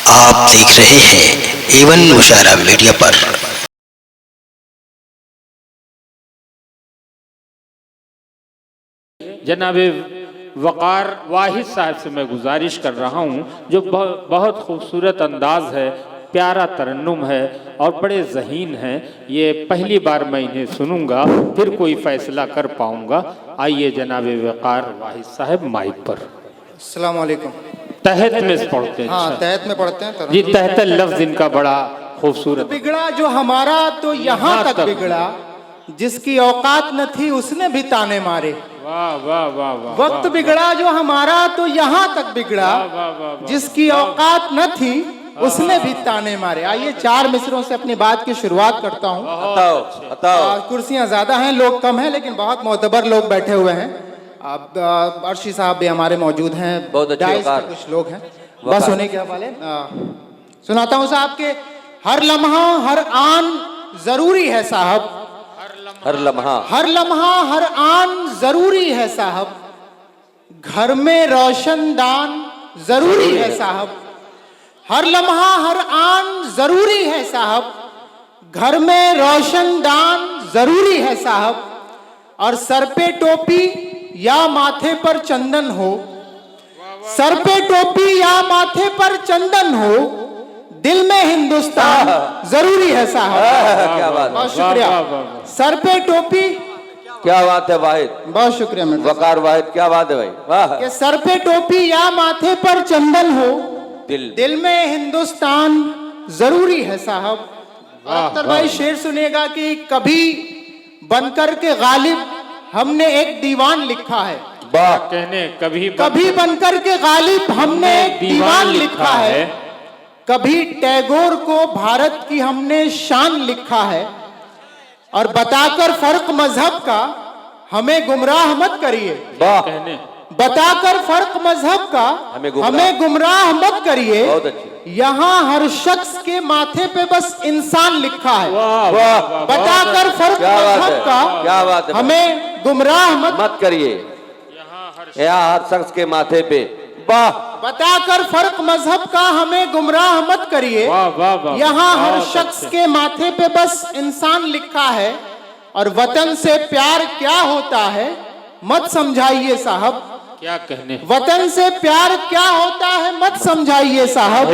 आप देख रहे हैं एवन मुशायरा मीडिया पर। जनाबे वक़ार वाहिद साहब से मैं गुजारिश कर रहा हूँ, जो बहुत खूबसूरत अंदाज है, प्यारा तरन्नुम है और बड़े ज़हीन हैं। ये पहली बार मैं इन्हें सुनूंगा, फिर कोई फ़ैसला कर पाऊंगा। आइए जनाबे वक़ार वाहिद साहब माइक पर। अस्सलाम वालेकुम। तहत में पढ़ते हैं? हाँ, तहत में पढ़ते हैं। जी, तहत लफ्ज़ इनका बड़ा खूबसूरत। बिगड़ा जो हमारा तो यहाँ तक बिगड़ा, जिसकी औकात न थी उसने भी ताने मारे। वाह वाह वाह वाह। वक्त बिगड़ा जो हमारा तो यहाँ तक बिगड़ा, जिसकी औकात न थी उसने भी ताने मारे। आइए 4 मिसरों से अपनी बात की शुरुआत करता हूँ। कुर्सियां ज्यादा हैं, लोग कम हैं, लेकिन बहुत मोतबर लोग बैठे हुए हैं। अब अर्शी साहब भी हमारे मौजूद हैं, बहुत अच्छे कुछ लोग हैं, बस होने के हवाले सुनाता हूँ साहब के। हर लम्हा हर आन जरूरी है साहब, हर लम्हा हर आन जरूरी है साहब, घर में रोशनदान जरूरी है साहब। हर लम्हा हर आन जरूरी है साहब, घर में रोशनदान जरूरी है साहब। और सर पे टोपी या माथे पर चंदन हो, सर पे टोपी या माथे पर चंदन हो, दिल में हिंदुस्तान जरूरी है साहब। क्या बात, बहुत शुक्रिया। सर पे टोपी, क्या बात है वाहिद, बहुत शुक्रिया मिर्जा वकार वाहिद, क्या बात है भाई, वाह। कि सर पे टोपी या माथे पर चंदन हो, दिल में हिंदुस्तान जरूरी है साहब। अख्तर भाई शेर सुनिएगा कि कभी बनकर के गालिब हमने एक दीवान लिखा है। वाह। कहने कभी बनकर के गालिब हमने एक दीवान लिखा है। कभी टैगोर को भारत की हमने शान लिखा है। और बताकर फर्क मजहब का हमें गुमराह मत करिए। वाह। बताकर फर्क मजहब का हमें गुमराह मत करिए। बहुत अच्छी। यहाँ हर शख्स के माथे पे बस इंसान लिखा है। वाह। बताकर फर्क मजहब का क्या बात है, हमें गुमराह मत करिए। यहाँ हर शख्स के माथे पे, वाह। बताकर फर्क मजहब का हमें गुमराह मत करिए। यहाँ हर शख्स के माथे पे बस इंसान लिखा है। और वतन से प्यार क्या होता है मत समझाइए साहब। क्या कहने, वतन से प्यार क्या होता है मत समझाइए साहब।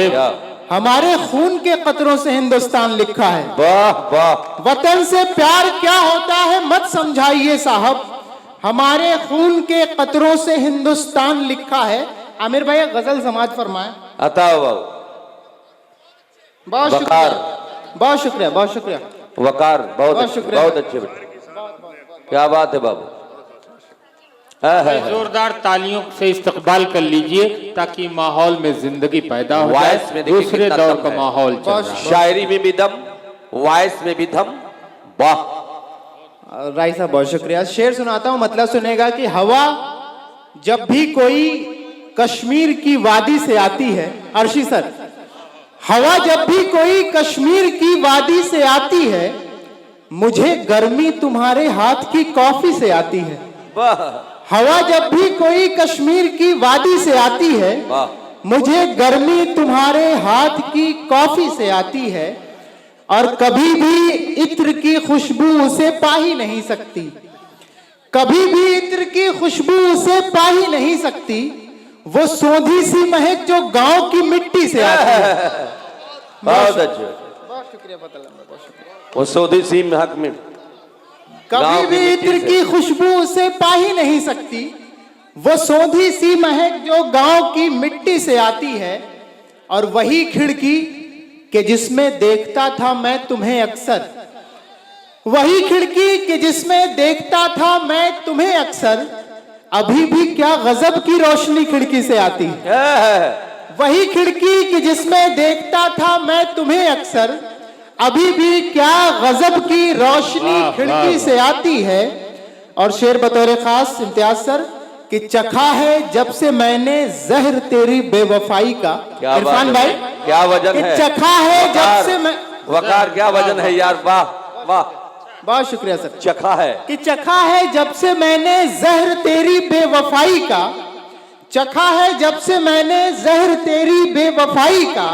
हमारे खून के कतरों से हिंदुस्तान लिखा है। वाह वाह। वतन से प्यार क्या होता है मत समझाइए साहब, हमारे खून के कतरों से हिंदुस्तान लिखा है। आमिर भाई गजल समाज फरमाए। अताओ बाबू। बहुत शुक्रिया, बहुत शुक्रिया, बहुत शुक्रिया। वकार बहुत शुक्रिया, बहुत अच्छे बेटे, क्या बात है बाबू। जोरदार तालियों से इस्तकबाल कर लीजिए ताकि माहौल में जिंदगी पैदा हो जाए। दूसरे दौर का माहौल चल रहा है। शायरी में भी दम, वॉइस में भी दम, वाह। राय साहब बहुत शुक्रिया। शेर सुनाता हूँ, मतलब सुनेगा कि हवा जब भी कोई कश्मीर की वादी से आती है, अर्शी सर, हवा जब भी कोई कश्मीर की वादी से आती है, मुझे गर्मी तुम्हारे हाथ की कॉफी से आती है। हवा जब भी कोई कश्मीर की वादी से आती है, मुझे गर्मी तुम्हारे हाथ की कॉफी से आती है। और कभी भी इत्र की खुशबू उसे पा ही नहीं सकती, कभी भी इत्र की खुशबू उसे पा ही नहीं सकती। वो सोंधी सी महक जो गांव की मिट्टी से आती है। बहुत अच्छे, बहुत शुक्रिया, बहुत शुक्रिया। वो सोधी सी महक में कभी भी इत्र की खुशबू उसे पा ही नहीं सकती। वो सोंधी सी महक जो गांव की मिट्टी से आती है। और वही खिड़की कि जिसमें देखता था मैं तुम्हें अक्सर, वही खिड़की कि जिसमें देखता था मैं तुम्हें अक्सर, अभी भी क्या गजब की रोशनी खिड़की से आती है। वही खिड़की कि जिसमें देखता था मैं तुम्हें अक्सर, अभी भी क्या गजब की रोशनी खिड़की से आती है। और शेर बतौर खास इम्तियाज सर कि चखा है जब से मैंने जहर तेरी बेवफाई का। इरफान भाई क्या वजन है, चखा है जब से मैं, वकार क्या वजन है यार, वाह वाह। बहुत शुक्रिया सर। चखा है कि चखा है जब से मैंने जहर तेरी बेवफाई का, चखा है जब से मैंने जहर तेरी बेवफाई का।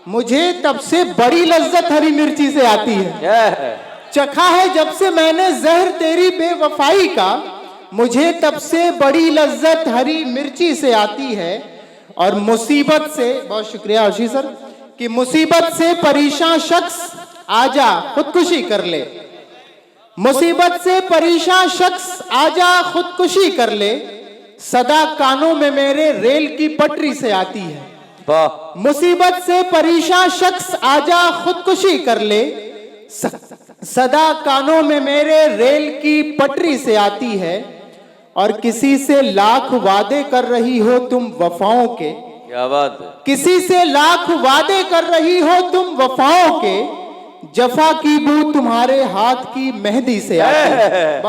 मुझे तब से बड़ी लज्जत हरी मिर्ची से आती है। चखा है जब से मैंने जहर तेरी बेवफाई का, मुझे तब से बड़ी लज्जत हरी मिर्ची से आती है। और मुसीबत से, बहुत शुक्रिया अर्शी सर, कि मुसीबत से परेशान शख्स आजा खुदकुशी कर ले, मुसीबत से परेशान शख्स आजा खुदकुशी कर ले, सदा कानों में मेरे रेल की पटरी से आती है। मुसीबत से परेशान शख्स आजा खुदकुशी कर ले, सदा कानों में मेरे रेल की पटरी से आती है। और किसी से लाख वादे कर रही हो तुम वफाओं के, क्या बात है, किसी से लाख वादे कर रही हो तुम वफाओं के, जफा की बू तुम्हारे हाथ की मेहंदी से आती है।